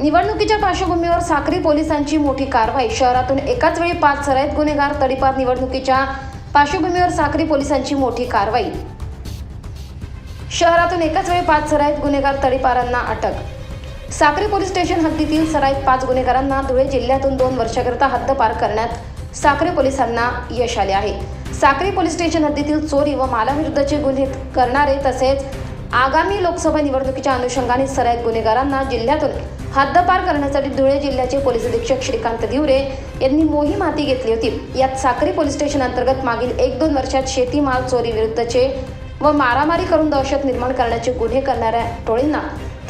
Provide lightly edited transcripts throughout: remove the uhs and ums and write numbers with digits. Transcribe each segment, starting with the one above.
निवडणुकीच्या पार्श्वभूमीवर साक्री पोलिसांची मोठी कारवाई। शहरातून एकाच वेळी 5 सराईत गुन्हेगार तडीपार। निवडणुकीच्या पार्श्वभूमीवर साक्री पोलिसांची मोठी कारवाई। शहरातून एकाच वेळी 5 सराईत गुन्हेगार तडीपारांना अटक। साक्री पोलीस स्टेशन हद्दीतील सराईत 5 गुन्हेगारांना धुळे जिल्ह्यातून 2 वर्षाकरिता हद्दपार करण्यात साक्री पोलिसांना यश आले आहे। साक्री पोलीस स्टेशन हद्दीतील चोरी व मालाविरुद्धचे गुन्हे करणारे तसेच आगामी लोकसभा निवडणुकीच्या अनुषंगाने सराईत गुन्हेगारांना जिल्ह्यातून हद्दपार करण्यासाठी धुळे जिल्ह्याचे पोलीस अधीक्षक श्रीकांत दिवरे यांनी मोहीम हाती घेतली होती। यात साक्री पोलीस स्टेशन अंतर्गत मागील 1-2 वर्षात शेतीमाल चोरी विरुद्धचे व मारामारी करून दहशत निर्माण करण्याचे गुन्हे करणाऱ्या टोळींना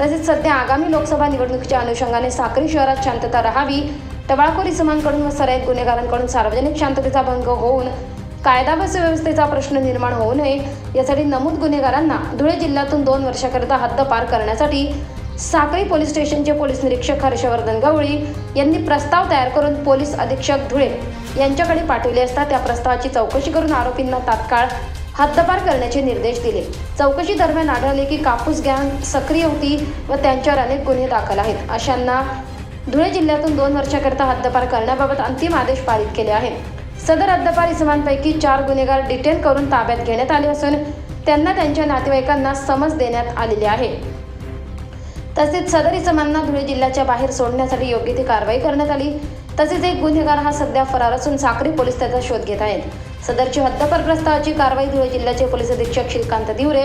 तसेच सध्या आगामी लोकसभा निवडणुकीच्या अनुषंगाने साक्री शहरात शांतता राहावी, टवाळखोरी इसमांकडून व सराईत गुन्हेगारांकडून सार्वजनिक शांततेचा भंग होऊन कायदा व सुव्यवस्थेचा प्रश्न निर्माण होऊ नये यासाठी नमूद गुन्हेगारांना धुळे जिल्ह्यातून 2 वर्षाकरिता हद्दपार करण्यासाठी साक्री पोलीस स्टेशनचे पोलीस निरीक्षक हर्षवर्धन गवळी यांनी प्रस्ताव तयार करून पोलीस अधीक्षक धुळे यांच्याकडे पाठवले असता त्या प्रस्तावाची चौकशी करून आरोपींना तात्काळ हद्दपार करण्याचे निर्देश दिले। चौकशी दरम्यान आढळले की कापूस गँग सक्रिय होती व त्यांच्यावर अनेक गुन्हे दाखल आहेत। अशांना धुळे जिल्ह्यातून 2 वर्षाकरिता हद्दपार करण्याबाबत अंतिम आदेश पारित केले आहेत। सदर हद्दपार इसमांपैकी 4 गुन्हेगार डिटेन करून ताब्यात घेण्यात आले असून त्यांना त्यांच्या नातेवाईकांना समज देण्यात आलेली आहे। तसेच सदर इसमांना धुळे जिल्ह्याच्या बाहेर सोडण्यासाठी योग्य ती कारवाई करण्यात आली। तसेच एक गुन्हेगार हा सध्या फरार असून साक्री पोलीस त्याचा शोध घेत आहेत। सदरची हद्दपार प्रस्तावाची कारवाई धुळे जिल्ह्याचे पोलीस अधीक्षक श्रीकांत दिवरे,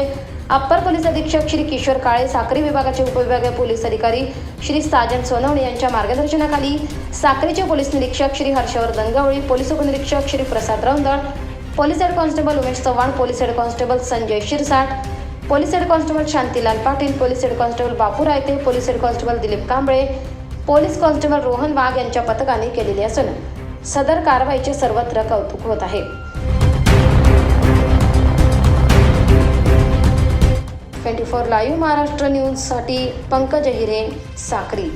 अप्पर पोलीस अधीक्षक श्री किशोर काळे, साक्री विभागाचे उपविभागीय पोलीस अधिकारी श्री साजन सोनवणे यांच्या मार्गदर्शनाखाली साक्रीचे पोलीस निरीक्षक श्री हर्षवर्धन गवळी, पोलीस उपनिरीक्षक Shri Prasad Raundal, police head constable Umesh Chavan, police head constable Sanjay Shirsat, police head constable Shantilal Patil, police head constable Bapu Rayate, police head constable Dilip Kamble, police constable Rohan Wagh यांच्या पथकाने केलेली असून सदर कारवाईचे सर्वत्र कौतुक होत आहे। 24 लाईव्ह महाराष्ट्र न्यूजसाठी पंकज हिरे, साक्री।